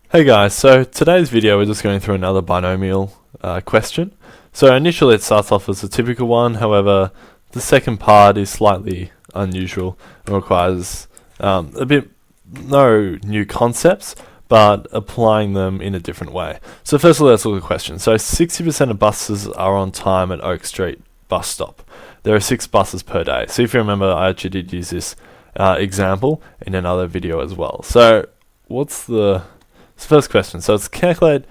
Hey guys, so today's video we're just going through another binomial question. So initially it starts off as a typical one, however the second part is slightly unusual and requires no new concepts, but applying them in a different way. So firstly let's look at the question. So 60% of buses are on time at Oak Street bus stop. There are 6 buses per day. So if you remember, I actually did use this example in another video as well. So what's the first question? So it's calculate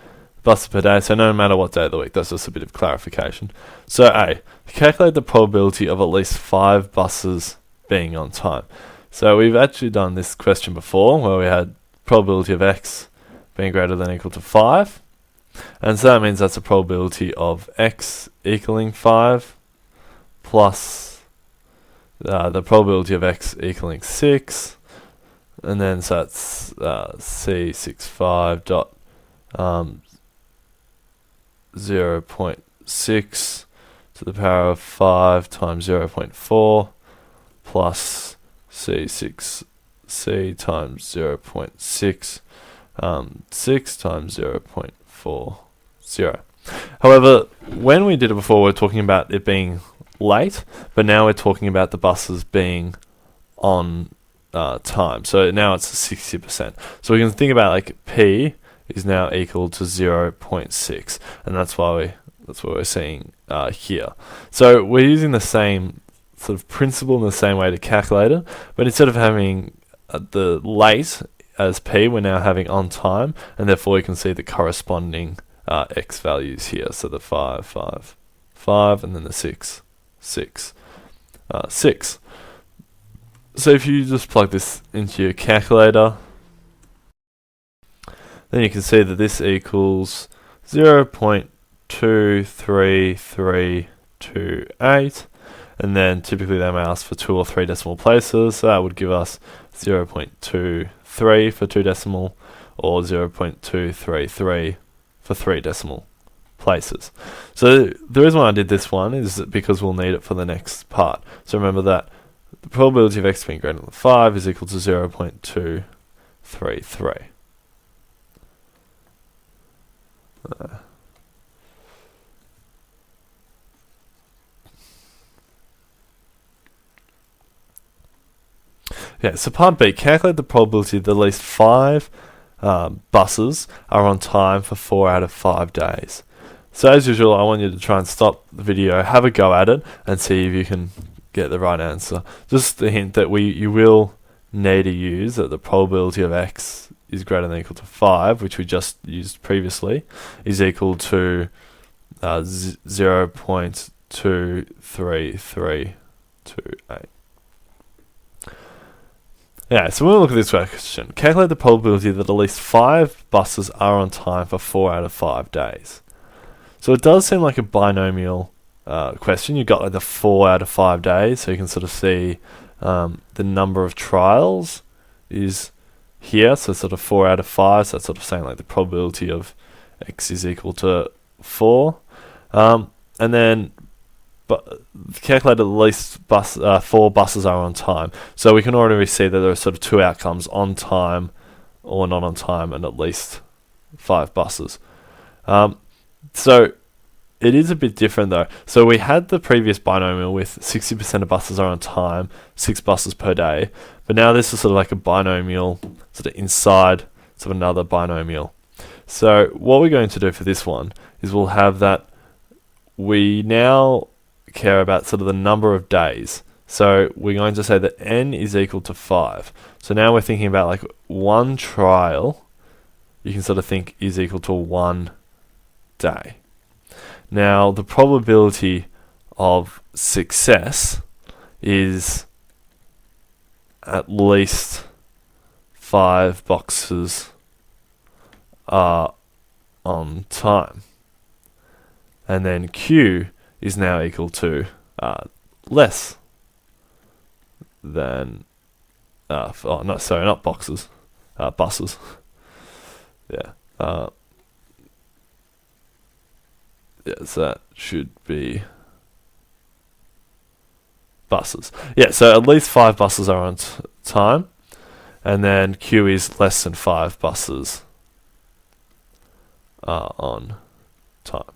buses per day, so no matter what day of the week. That's just a bit of clarification. So A, calculate the probability of at least 5 buses being on time. So we've actually done this question before where we had probability of x being greater than or equal to 5. And so that means that's a probability of x equaling 5 plus the probability of x equaling 6. And then so that's C65 dot 0.6 to the power of 5 times 0.4 plus C6C times 0.6 6 times 0.40. However, when we did it before, we were talking about it being late, but now we're talking about the buses being on time. So now it's 60%. So we can think about like P is now equal to 0.6, and that's what we're seeing here. So we're using the same sort of principle in the same way to calculate it, but instead of having the late as P, we're now having on time, and therefore we can see the corresponding x values here. So the 5, 5, 5, and then the 6, 6, 6. So if you just plug this into your calculator, then you can see that this equals 0.23328, and then typically they may ask for 2 or 3 decimal places, so that would give us 0.23 for 2 decimal, or 0.233 for 3 decimal places. So the reason why I did this one is because we'll need it for the next part. So remember that the probability of x being greater than 5 is equal to 0.233. Yeah, so part B, calculate the probability that at least 5 buses are on time for 4 out of 5 days. So as usual, I want you to try and stop the video, have a go at it, and see if you can get the right answer. Just a hint that you will need to use that the probability of x is greater than or equal to 5, which we just used previously, is equal to 0.23328. Yeah, so we'll look at this question. Calculate the probability that at least 5 buses are on time for 4 out of 5 days. So it does seem like a binomial question. You've got like the 4 out of 5 days, so you can sort of see the number of trials is here, so sort of 4 out of 5, so that's sort of saying like the probability of x is equal to 4. And then calculate at least 4 buses are on time. So we can already see that there are sort of 2 outcomes, on time or not on time, and at least 5 buses. So it is a bit different though. So we had the previous binomial with 60% of buses are on time, 6 buses per day, but now this is sort of like a binomial sort of inside sort of another binomial. So what we're going to do for this one is we'll have that we now care about sort of the number of days. So we're going to say that n is equal to 5. So now we're thinking about like one trial, you can sort of think is equal to 1 day. Now the probability of success is at least 5 boxes are on time. And then Q is now equal to less than not boxes, buses. Yeah. So that should be buses. Yeah, so at least 5 buses are on time, and then Q is less than 5 buses are on time.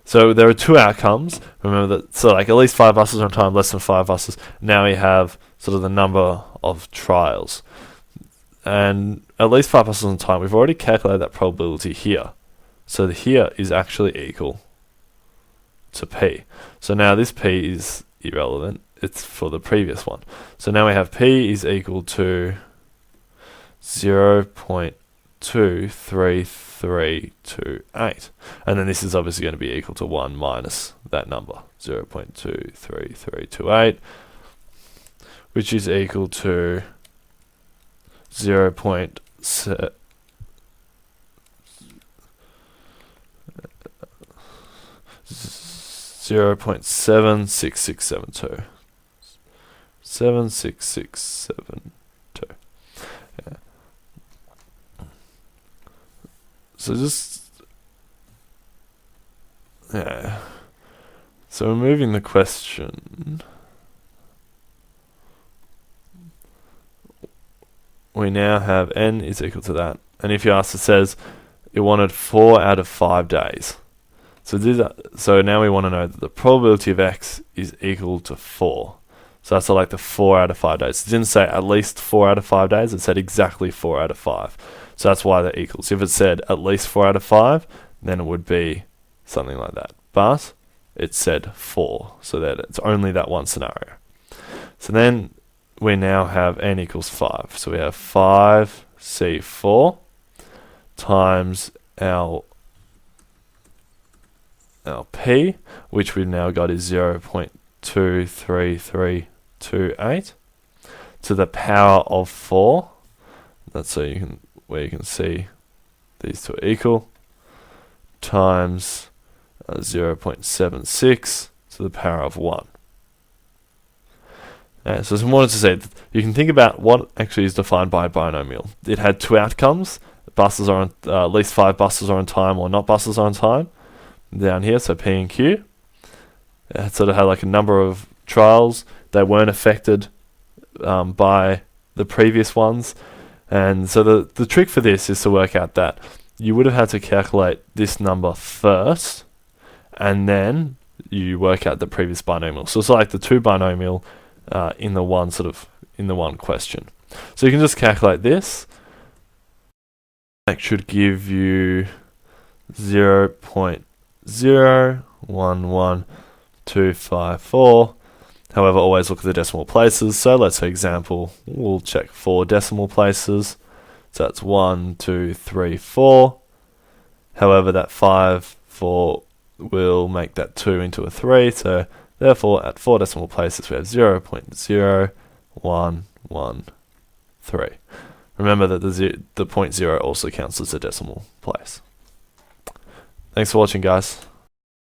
So there are two outcomes. Remember that, so like at least 5 buses are on time, less than 5 buses. Now we have sort of the number of trials. And at least 5 buses on time, we've already calculated that probability here. So here is actually equal to P. So now this P is irrelevant. It's for the previous one. So now we have P is equal to 0.23328. And then this is obviously going to be equal to 1 minus that number, 0.23328, which is equal to 0.7667. 76672. Yeah. So so removing the question, we now have n is equal to that. And if you ask, it says it wanted 4 out of 5 days. So now we want to know that the probability of x is equal to 4. So that's like the 4 out of 5 days. It didn't say at least 4 out of 5 days. It said exactly 4 out of 5. So that's why they're equal. So if it said at least 4 out of 5, then it would be something like that. But it said 4, so that it's only that one scenario. So then we now have n equals 5. So we have 5c4 times our p, which we've now got is 0.23328 to the power of 4. That's so where you can see these two are equal, times 0.76 to the power of 1. So I wanted to say, you can think about what actually is defined by a binomial. It had two outcomes. Buses are on, at least 5 buses are on time, or not buses are on time. Down here, so P and Q. It sort of had like a number of trials that weren't affected by the previous ones. And so the trick for this is to work out that you would have had to calculate this number first, and then you work out the previous binomial. So it's like the two binomial in the one question. So you can just calculate this. That should give you 0.011254. However, always look at the decimal places. So let's say example, we'll check 4 decimal places. So that's 1, 2, 3, 4. However, that 5, 4 will make that 2 into a 3. So therefore, at 4 decimal places, we have 0.0113. Remember that the 0.0 also counts as a decimal place. Thanks for watching, guys.